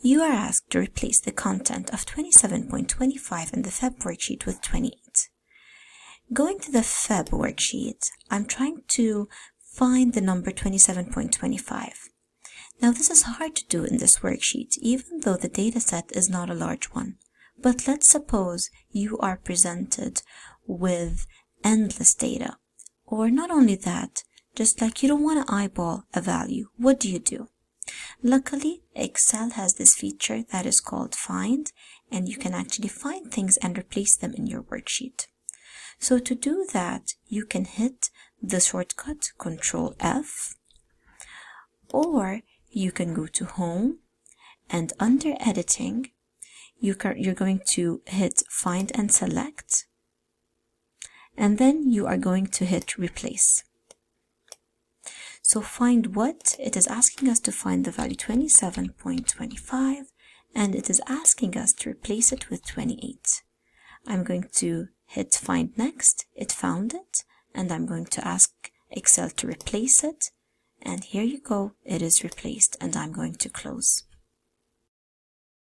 You are asked to replace the content of 27.25 in the Feb worksheet with 28. Going to the Feb worksheet, I'm trying to find the number 27.25. Now this is hard to do in this worksheet, even though the dataset is not a large one. But let's suppose you are presented with endless data. Or not only that, just like you don't want to eyeball a value, what do? Luckily, Excel has this feature that is called Find, and you can actually find things and replace them in your worksheet. So to do that, you can hit the shortcut Control F, or you can go to Home, and under Editing, you're going to hit Find and Select, and then you are going to hit Replace. So find what? It is asking us to find the value 27.25, and it is asking us to replace it with 28. I'm going to hit Find Next. It found it, and I'm going to ask Excel to replace it, and here you go, it is replaced, and I'm going to close.